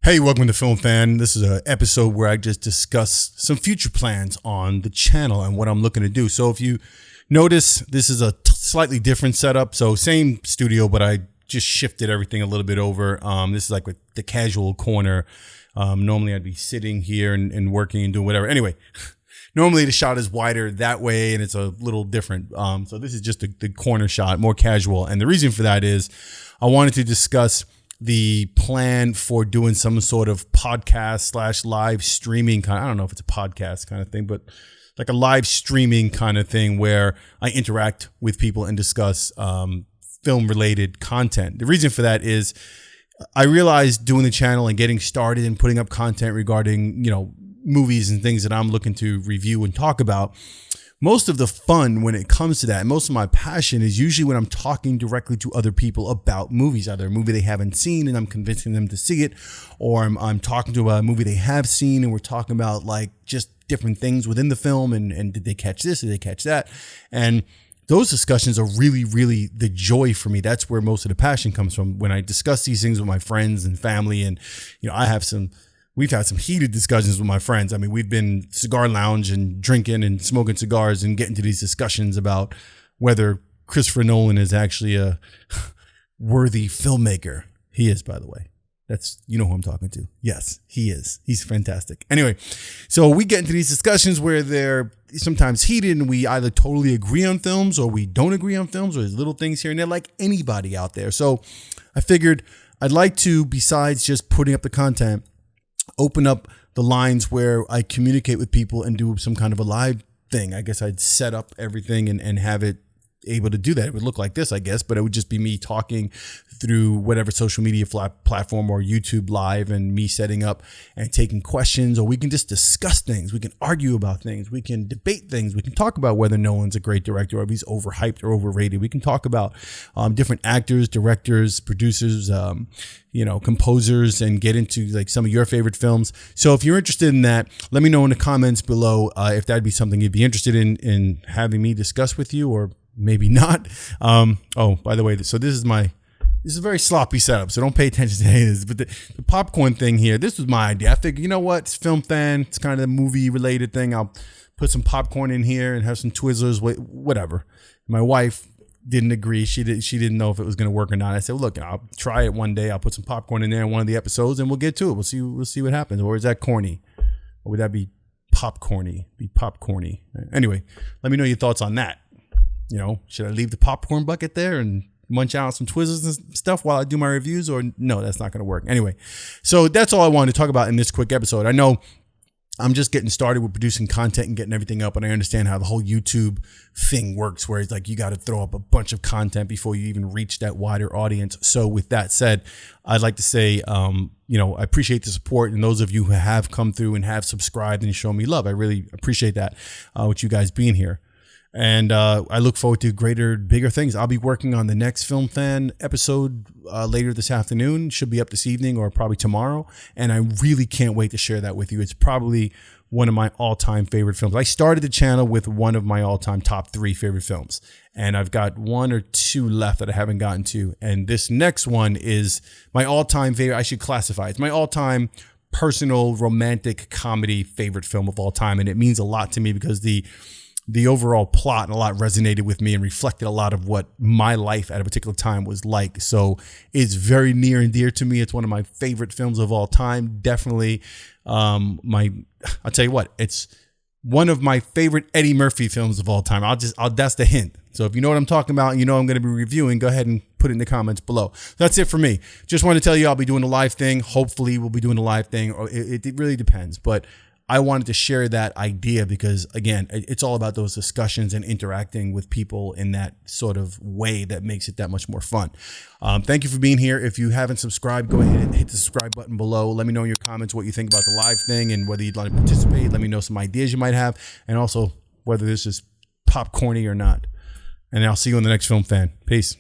Hey, welcome to Film Fan. This is an episode where I just discuss some future plans on the channel and what I'm looking to do. So if you notice, this is a slightly different setup. So same studio, but I just shifted everything a little bit over. This is like with the casual corner. Normally I'd be sitting here and working and doing whatever. Anyway, normally the shot is wider that way and it's a little different. So this is just the corner shot, more casual. And the reason for that is I wanted to discuss the plan for doing some sort of podcast / live streaming kind. I don't know if it's a podcast kind of thing, but like a live streaming kind of thing where I interact with people and discuss film related content. The reason for that is I realized doing the channel and getting started and putting up content regarding, movies and things that I'm looking to review and talk about. Most of the fun when it comes to that, most of my passion is usually when I'm talking directly to other people about movies, either a movie they haven't seen and I'm convincing them to see it, or I'm talking to a movie they have seen and we're talking about like just different things within the film and did they catch this, did they catch that? And those discussions are really, really the joy for me. That's where most of the passion comes from when I discuss these things with my friends and family. And, we've had some heated discussions with my friends. I mean, we've been cigar lounge and drinking and smoking cigars and getting to these discussions about whether Christopher Nolan is actually a worthy filmmaker. He is, by the way. You know who I'm talking to. Yes, he is. He's fantastic. Anyway, so we get into these discussions where they're sometimes heated and we either totally agree on films or we don't agree on films, or there's little things here and there like anybody out there. So I figured I'd like to, besides just putting up the content, open up the lines where I communicate with people and do some kind of a live thing. I guess I'd set up everything and have it able to do that. It would look like this, I guess, but it would just be me talking through whatever social media platform or YouTube live and me setting up and taking questions, or we can just discuss things. We can argue about things. We can debate things. We can talk about whether Nolan's a great director or if he's overhyped or overrated. We can talk about different actors, directors, producers, composers, and get into like some of your favorite films. So if you're interested in that, let me know in the comments below if that'd be something you'd be interested in having me discuss with you, or maybe not. By the way, so this is a very sloppy setup, so don't pay attention to any of this. But the popcorn thing here, this was my idea. I figured, you know what? It's Film Fan. It's kind of a movie related thing. I'll put some popcorn in here and have some Twizzlers, whatever. My wife didn't agree. She didn't know if it was going to work or not. I said, well, look, I'll try it one day. I'll put some popcorn in there in one of the episodes and we'll get to it. We'll see what happens. Or is that corny? Or would that be popcorny? Anyway, let me know your thoughts on that. Should I leave the popcorn bucket there and munch out some Twizzlers and stuff while I do my reviews? Or no, that's not going to work. Anyway, so that's all I wanted to talk about in this quick episode. I know I'm just getting started with producing content and getting everything up, and I understand how the whole YouTube thing works, where it's like you got to throw up a bunch of content before you even reach that wider audience. So with that said, I'd like to say, I appreciate the support, and those of you who have come through and have subscribed and shown me love. I really appreciate that, with you guys being here. And I look forward to bigger things. I'll be working on the next Film Fan episode later this afternoon. Should be up this evening or probably tomorrow. And I really can't wait to share that with you. It's probably one of my all-time favorite films. I started the channel with one of my all-time top 3 favorite films. And I've got 1 or 2 left that I haven't gotten to. And this next one is my all-time favorite. I should classify. It's my all-time personal romantic comedy favorite film of all time. And it means a lot to me because the overall plot and a lot resonated with me and reflected a lot of what my life at a particular time was like. So it's very near and dear to me. It's one of my favorite films of all time. Definitely I'll tell you what, it's one of my favorite Eddie Murphy films of all time. That's the hint. So if you know what I'm talking about and I'm going to be reviewing, go ahead and put it in the comments below. That's it for me. Just want to tell you I'll be doing a live thing. Hopefully we'll be doing a live thing. Or it really depends. But I wanted to share that idea because, again, it's all about those discussions and interacting with people in that sort of way that makes it that much more fun. Thank you for being here. If you haven't subscribed, go ahead and hit the subscribe button below. Let me know in your comments what you think about the live thing and whether you'd like to participate. Let me know some ideas you might have, and also whether this is popcorny or not. And I'll see you in the next Film Fan. Peace.